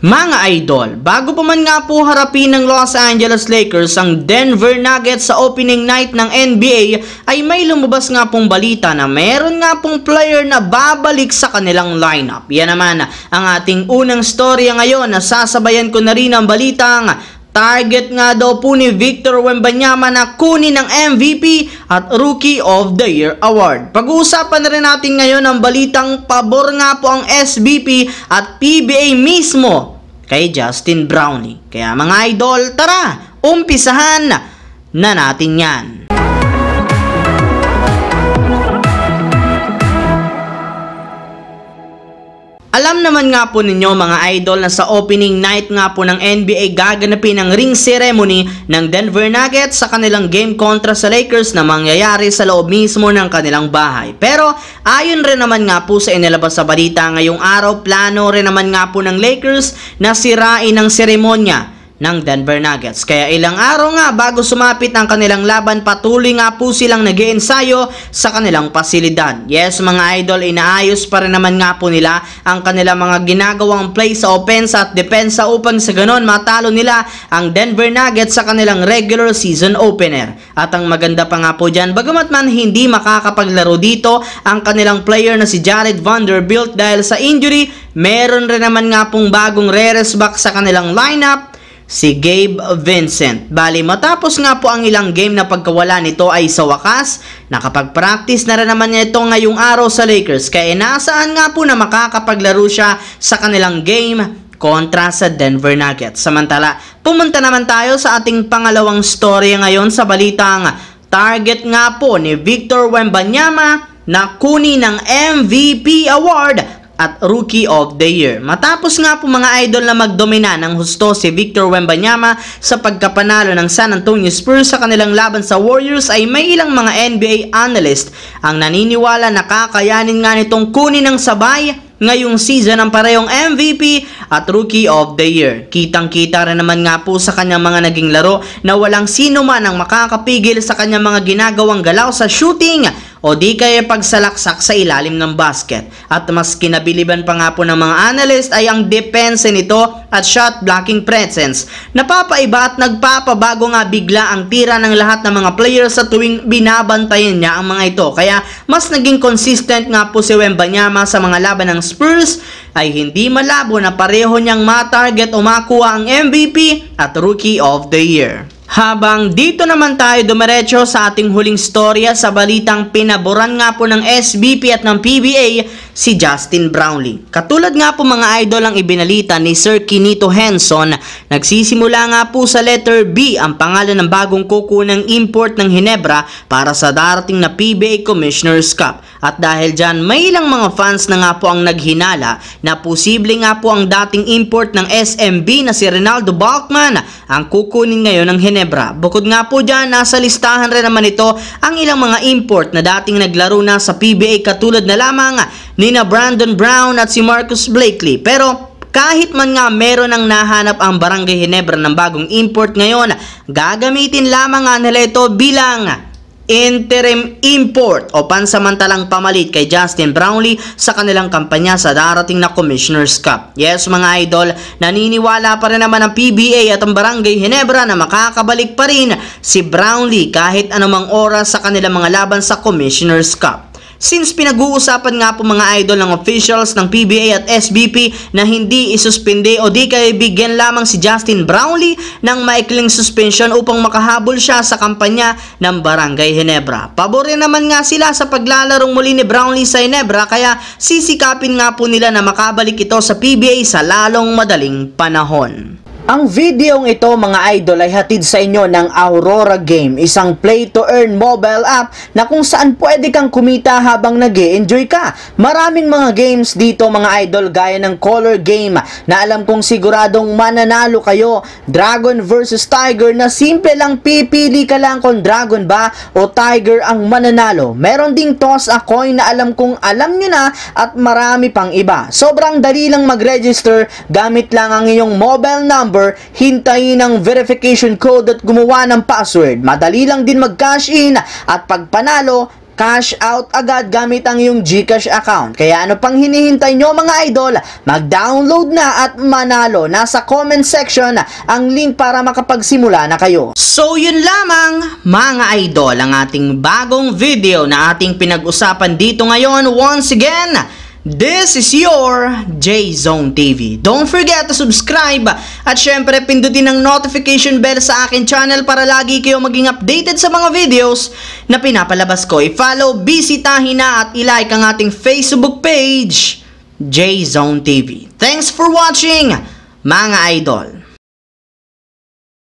Mga idol, bago pa man nga po harapin ng Los Angeles Lakers ang Denver Nuggets sa opening night ng NBA ay may lumabas nga pong balita na meron nga pong player na babalik sa kanilang lineup. Yan naman ang ating unang storya ngayon na sasabayan ko na rin ang balitang target nga daw po ni Victor Wembanyama na kunin ng MVP at Rookie of the Year Award. Pag-uusapan na rin natin ngayon ang balitang pabor nga po ang SBP at PBA mismo kay Justin Brownlee. Kaya mga idol, tara, umpisahan na natin yan. Alam naman nga po ninyo mga idol na sa opening night nga po ng NBA gaganapin ang ring ceremony ng Denver Nuggets sa kanilang game kontra sa Lakers na mangyayari sa loob mismo ng kanilang bahay. Pero ayon rin naman nga po sa inilabas sa balita ngayong araw, plano rin naman nga po ng Lakers na sirain ang seremonya ng Denver Nuggets. Kaya ilang araw nga bago sumapit ang kanilang laban, patuloy nga po silang nag-iensayo sa kanilang pasilidad. Yes mga idol, inaayos pa rin naman nga po nila ang kanilang mga ginagawang play sa offense at depensa upang sa ganon matalo nila ang Denver Nuggets sa kanilang regular season opener. At ang maganda pa nga po dyan, bagamat man hindi makakapaglaro dito ang kanilang player na si Jared Vanderbilt dahil sa injury, meron rin naman nga pong bagong re-rest back sa kanilang lineup, si Gabe Vincent. Bali, matapos nga po ang ilang game na pagkawala nito ay sa wakas, nakapag-practice na rin naman niya ito ngayong araw sa Lakers. Kaya inaasahan nga po na makakapaglaro siya sa kanilang game kontra sa Denver Nuggets. Samantala, pumunta naman tayo sa ating pangalawang story ngayon sa balitang target nga po ni Victor Wembanyama na kunin ng MVP award at Rookie of the Year. Matapos nga po mga idol na magdomina ng husto si Victor Wembanyama sa pagkapanalo ng San Antonio Spurs sa kanilang laban sa Warriors, ay may ilang mga NBA analyst ang naniniwala na kakayanin nga nitong kunin ng sabay ngayong season ang parehong MVP at Rookie of the Year. Kitang-kita rin naman nga po sa kanyang mga naging laro na walang sino man ang makakapigil sa kanyang mga ginagawang galaw sa shooting o di kaya pagsalaksak sa ilalim ng basket. At mas kinabiliban pa nga po ng mga analyst ay ang depensa nito at shot blocking presence. Napapaiba at nagpapabago nga bigla ang tira ng lahat ng mga players sa tuwing binabantayan niya ang mga ito. Kaya mas naging consistent nga po si Wembanyama sa mga laban ng Spurs, ay hindi malabo na pareho niyang ma-target o makuha ang MVP at Rookie of the Year. Habang dito naman tayo dumiretso sa ating huling storya sa balitang pinaboran nga po ng SBP at ng PBA si Justin Brownlee. Katulad nga po mga idol ang ibinalita ni Sir Kinito Henson, nagsisimula nga po sa letter B ang pangalan ng bagong kukunang import ng Ginebra para sa darating na PBA Commissioner's Cup. At dahil dyan, may ilang mga fans na nga po ang naghinala na posible nga po ang dating import ng SMB na si Renaldo Balkman ang kukunin ngayon ng Ginebra. Bukod nga po dyan, nasa listahan rin naman ito ang ilang mga import na dating naglaro na sa PBA katulad na lamang nina Brandon Brown at si Marcus Blakely. Pero kahit man nga meron ang nahanap ang Barangay Ginebra ng bagong import ngayon, gagamitin lamang nga nila ito bilang interim import o pansamantalang pamalit kay Justin Brownlee sa kanilang kampanya sa darating na Commissioner's Cup. Yes mga idol, naniniwala pa rin naman ang PBA at ang Barangay Ginebra na makakabalik pa rin si Brownlee kahit anumang oras sa kanilang mga laban sa Commissioner's Cup. Since pinag-uusapan nga po mga idol ng officials ng PBA at SBP na hindi isuspinde o di kaya bigyan lamang si Justin Brownlee ng maikling suspension upang makahabol siya sa kampanya ng Barangay Ginebra. Pabor naman nga sila sa paglalarong muli ni Brownlee sa Ginebra, kaya sisikapin nga po nila na makabalik ito sa PBA sa lalong madaling panahon. Ang videong ito mga idol ay hatid sa inyo ng Aurora Game, isang play-to-earn mobile app na kung saan pwede kang kumita habang nag-e-enjoy ka. Maraming mga games dito mga idol gaya ng Color Game na alam kong siguradong mananalo kayo, Dragon vs Tiger na simple lang pipili ka lang kung Dragon ba o Tiger ang mananalo. Meron ding Toss a Coin na alam kong alam nyo na at marami pang iba. Sobrang dali lang mag-register, gamit lang ang iyong mobile number, hintayin ang verification code at gumawa ng password. Madali lang din mag-cash in at pag panalo, cash out agad gamit ang iyong GCash account. Kaya ano pang hinihintay nyo mga idol? Mag-download na at manalo. Nasa comment section ang link para makapagsimula na kayo. So yun lamang mga idol ang ating bagong video na ating pinag-usapan dito ngayon. Once again, this is your J-Zone TV. Don't forget to subscribe at syempre pindutin ang notification bell sa akin channel para lagi kayo maging updated sa mga videos na pinapalabas ko. I-follow, bisitahin na at ilike ang ating Facebook page, J-Zone TV. Thanks for watching mga idol.